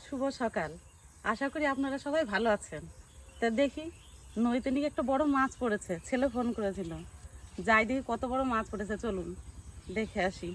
শুভ সকাল। আশা করি আপনারা সবাই ভালো আছেন। তা দেখি নদীতে নাকি একটা বড় মাছ পড়েছে, ছেলে ফোন করেছিল। যাই দেখি কত বড় মাছ পড়েছে, চলুন দেখে আসি।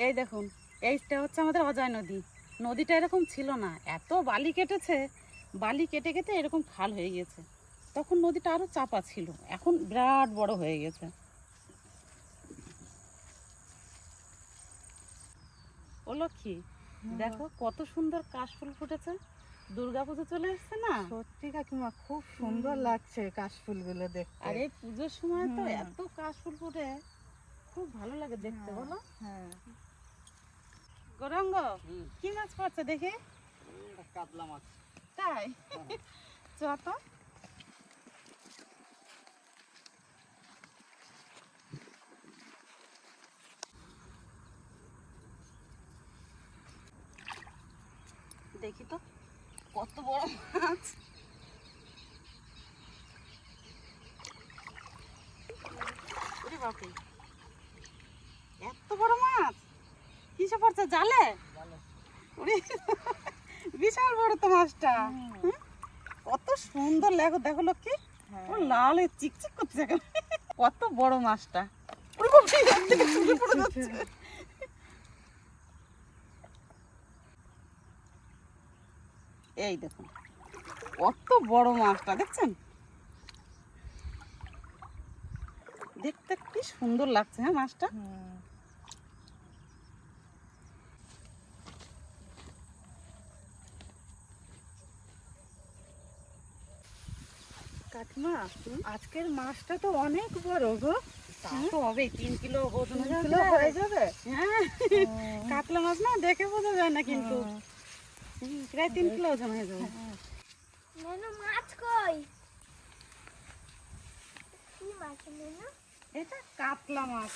এই দেখুন, এইটা হচ্ছে আমাদের অজয় নদী। নদীটা এরকম ছিল না, এত বালি কেটেছে, বালি কেটে কেটে এরকম খাল হয়ে গেছে। তখন নদীটা আরো চাপা ছিল, এখন বিরাট বড় হয়ে গেছে। ও লক্ষ্মী, দেখো কত সুন্দর কাশফুল ফুটেছে। দুর্গাপুজো চলে আসছে না? সত্যি কাকিমা, খুব সুন্দর লাগছে কাশফুলগুলো দেখতে। আর এই পুজোর সময় তো এত কাশফুল ফুটে, খুব ভালো লাগে দেখতে, বলো? হ্যাঁ, গৌরাঙ্গ, কি মাছ পড়ছে দেখে? কাতলা মাছ। তাই? চ তো। দেখি তো কত বড় মাছ। ওরে বাপরে, এত বড় মাছ কিসে পড়ছে? জালে? ওরে, বিশাল বড় তো মাছটা। হুম? কত সুন্দর লাগো, দেখো লক্ষ্মী, ও লাল হয়ে চিকচিক করছে। কত বড় মাছটা। ওরে বাপরে, এর থেকে ছুটে পড়ে যাচ্ছে। এই দেখুন কত বড় মাছটা, দেখছেন? দেখতে কি সুন্দর লাগছে। হ্যাঁ, মাছটা কাকিমা, আজকের মাছটা তো অনেক বড় গো। তা তো হবে, 3 কিলো ওজন হয়ে যাবে। হ্যাঁ, কাতলা মাছ না, দেখে বোঝা যায় না কিন্তু প্রায় 3 কিলো ওজন হয়ে যাবে। মাছ কই? কি মাছ নেনা? এটা কাতলা মাছ।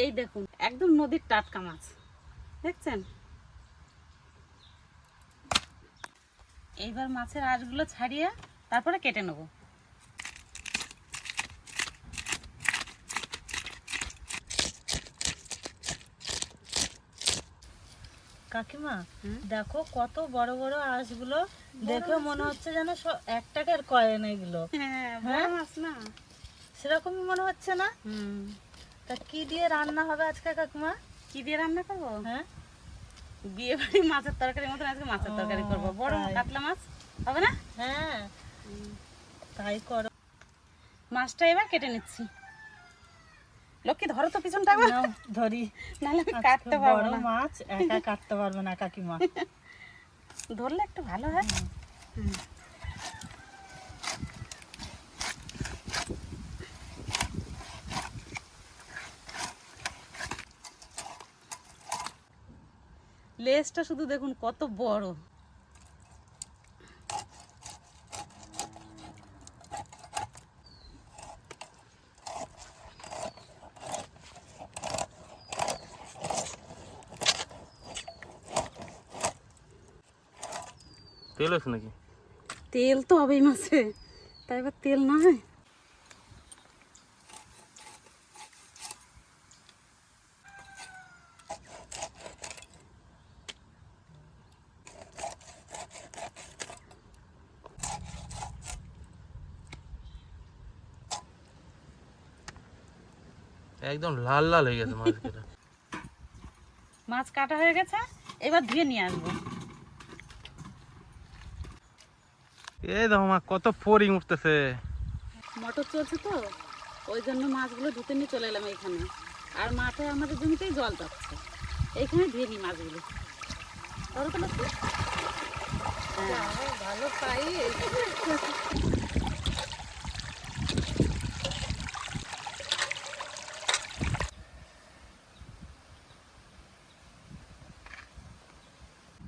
এই দেখুন একদম নদীর টাটকা মাছ, দেখছেন? এইবার মাছের আঁশগুলো ছাড়িয়ে তারপরে কেটে নেব। কাকিমা, দেখো কত বড় বড় আঁশগুলো, দেখে মনে হচ্ছে যেন 1 টাকার কয়েন এগুলো। হ্যাঁ, বড় মাছ না? সেরকমই মনে হচ্ছে না? তা কি দিয়ে রান্না হবে আজকে কাকিমা? কি দিয়ে রান্না করবো? হ্যাঁ, বিয়ে বাড়ি মাছের তরকারি মতন আজকে মাছের তরকারি করবো। বড় তাই। কাতলা মাছ হবে না? হ্যাঁ, তাই করো। মাছটা এবার কেটে নিচ্ছি। লক্ষ্মী, ধরো তো পিছনটা একবার। নাও, ধরি। নাহলে আমি আজকে কাটতে পারবো বড় না। মাছ একা কাটতে পারবে না কাকিমা। ধরলে একটু ভালো হয়। লেজটা শুধু দেখুন কত বড়। তেল আছে নাকি? তেল তো হবেই মাছে, তাই এবার তেল না হয়। একদম লাল লাল হয়ে গেছে মাছগুলো। মাছ কাটা হয়ে গেছে, এবার ধুয়ে নিয়ে আসবো। এই দেখো মা, কত ফড়িং উঠতেছে। মটর চলছে তো, ওই জন্য মাছগুলো ধুতে নিয়ে চলে এলাম এখানে। আর মাঠে আমাদের জমিতেই জল যাচ্ছে, এইখানে ধুয়ে নিই মাছগুলো। ধরো তো লক্ষ্মী। হ্যাঁ, ভালো পাই।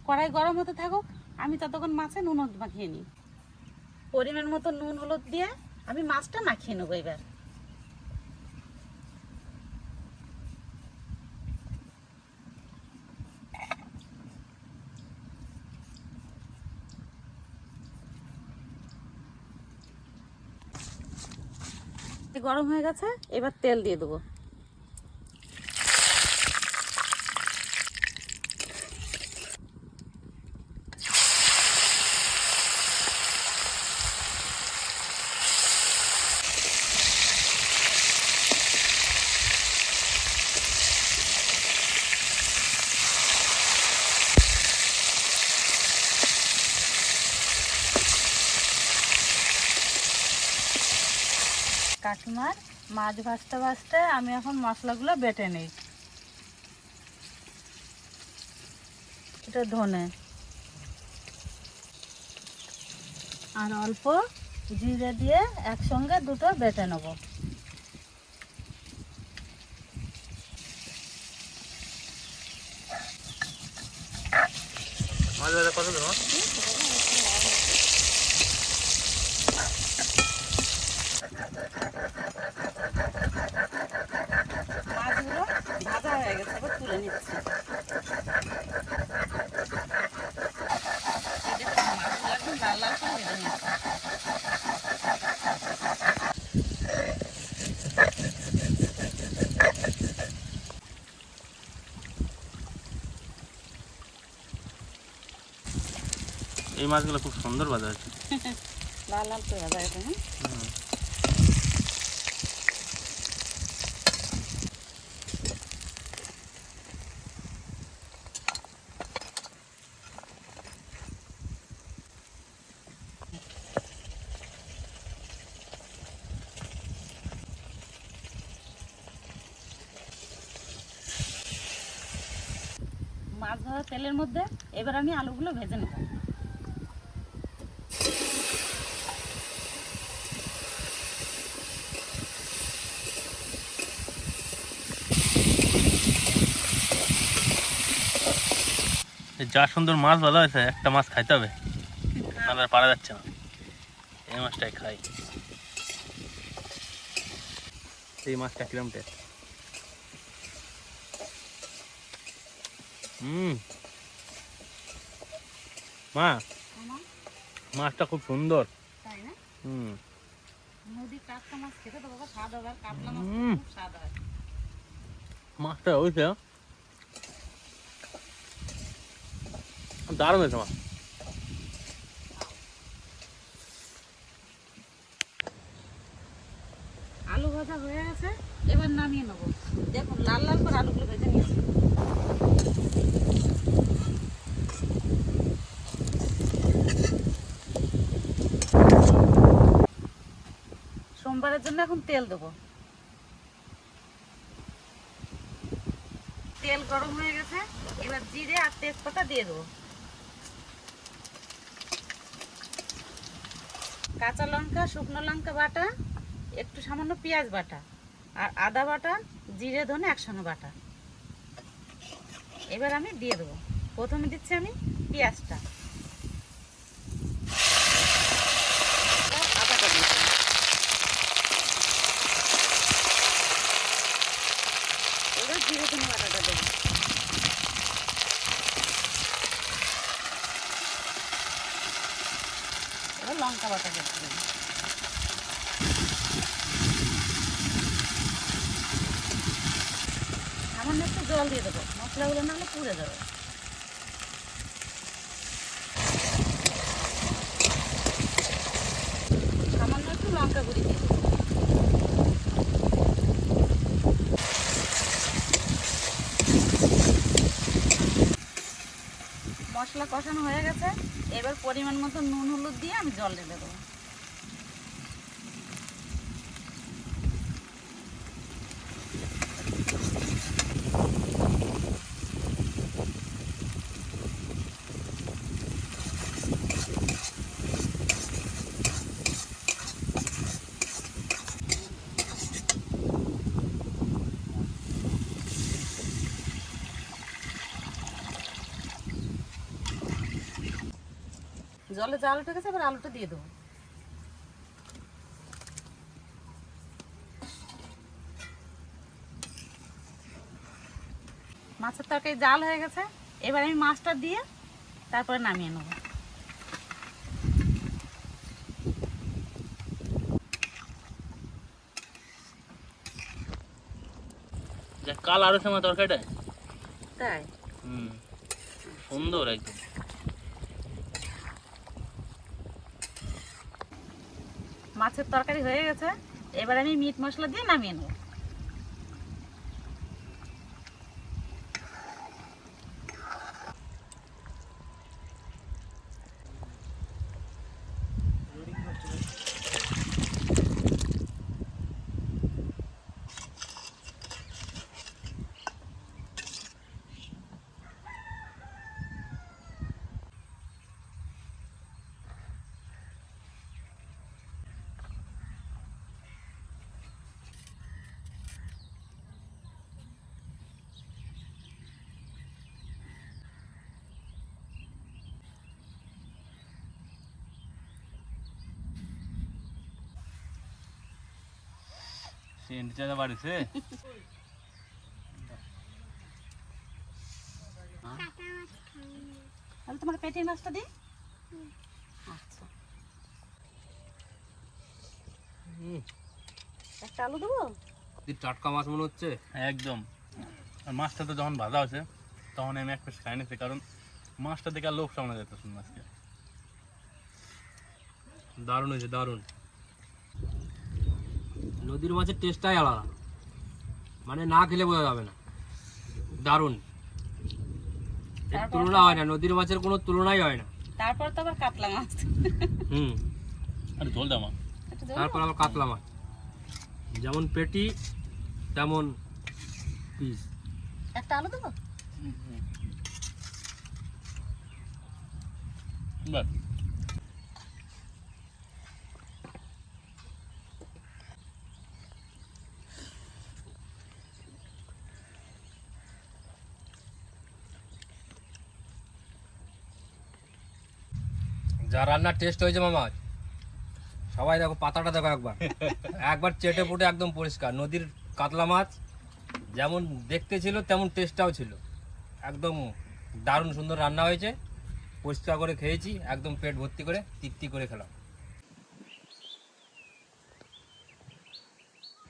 কড়াই গরম হতে থাকুক, আমি ততক্ষণ মাছে নুন হলুদ মাখিয়ে নিই। পরিমাণ মতো নুন হলুদ দিয়ে আমি মাছটা মাখিয়ে নেবো এবার। গরম হয়ে গেছে, এবার তেল দিয়ে দেবো। কাকিমার মাছ ভাজতে ভাজতে আমি এখন মশলাগুলো বেটে নিই। এটা ধনে আর অল্প জিরে দিয়ে একসঙ্গে দুটো বেটে নেব। মাছ ভাজা কত দেবো? মাছগুলো ভাজা হয়ে গেছে, এবার তুলে নিচ্ছি। মাছগুলো একদম লাল লাল করে ভেজে নিচ্ছি। এই মাছগুলো খুব সুন্দর ভাজা হয়েছে। লাল লাল করে ভাজা গেছে। হ্যাঁ, মাছ ভাজা তেলের মধ্যে এবার আমি আলুগুলো ভেজে নেব। যা সুন্দর মাছ ভাজা হয়েছে, একটা মাছ খাইতে হবে, নাহলে আর পারা যাচ্ছে না। এই মাছটাই খাই। এই মাছটা কিরম টেস্ট! মা, মাছটা খুব সুন্দর। তাই না? হুম, নদীর টাটকা মাছ খেতে তো বাবা স্বাদ হবে, আর কাতলা মাছ হুম। খুব স্বাদ হয়। মাছটা হয়েছে দারুণ হয়েছে মাছ। আলু ভাজা হয়ে গেছে, এবার নামিয়ে নেবো। দেখুন লাল লাল করে আলুগুলো ভেজে নিয়েছি। সোমবারের জন্য এখন তেল দেবো। তেল গরম হয়ে গেছে, এবার জিরে আর তেজপাতা দিয়ে দেবো। কাঁচা লঙ্কা, শুকনো লঙ্কা বাটা, একটু সামান্য পেঁয়াজ বাটা আর আদা বাটা, জিরে ধনে একসঙ্গে বাটা। এবার আমি দিয়ে দেবো। প্রথমে দিচ্ছি আমি পেঁয়াজটা, আদাটা দিচ্ছি, এবার জিরে ধনে বাটাটা দেবো। এবার লঙ্কা বাটা দেবো। সামান্য একটু জল দিয়ে দেবো, মশলাগুলো নাহলে পুড়ে যাবে। সামান্য একটু লঙ্কা গুঁড়ি দিয়ে দেবো। মশলা কষানো হয়ে গেছে, এবার পরিমাণ মতো নুন হলুদ দিয়ে আমি জল ঢেলে দেবো। জলে জাল উঠে গেছে, এবার আলুটা দিয়ে দেবো। মাছের তরকারি জাল হয়ে গেছে, এবার আমি মাছটা দিয়ে তারপরে নামিয়ে নেবো। যা কালার আছে আমার তরকারিটা, তাই সুন্দর একদম। মাছের তরকারি হয়ে গেছে, এবার আমি মিট মশলা দিয়ে নামিয়ে নেবো। সেন্টটা বাড়িছে। তাহলে তোমার পেটির মাছটা দিই। আচ্ছা, একটা আলু দেবো। টাটকা মাছ মনে হচ্ছে একদম। আর মাছটা তো যখন ভাজা হয়েছে তখন আমি এক পিস খাই নিয়েছি, কারণ মাছটা দেখে আর লোভ সামনে যেতেছে না আজকে। দারুণ হয়েছে, দারুণ। নদীর মাছের টেস্টটাই আলাদা, মানে না খেলে বোঝা যাবে না। দারুণ, এর তুলনা হয় না, নদীর মাছের কোনো তুলনাই হয় না। তারপর তো আবার কাতলা মাছ। হুম, আরে ঝোল দাও মা। একটু জল তারপর আবার কাতলা মাছ, যেমন পেটি তেমন পিস। একটা আলু দেবো। বাস। যা রান্নার টেস্ট হয়েছে মামা, সবাই দেখো পাতাটা দেখো একবার, একবার চেটে পুটে একদম পরিষ্কার। নদীর কাতলা মাছ যেমন দেখতে ছিল তেমন টেস্টটাও ছিল, একদম দারুণ সুন্দর রান্না হয়েছে। পরিষ্কার করে খেয়েছি, একদম পেট ভর্তি করে তৃপ্তি করে খেলাম।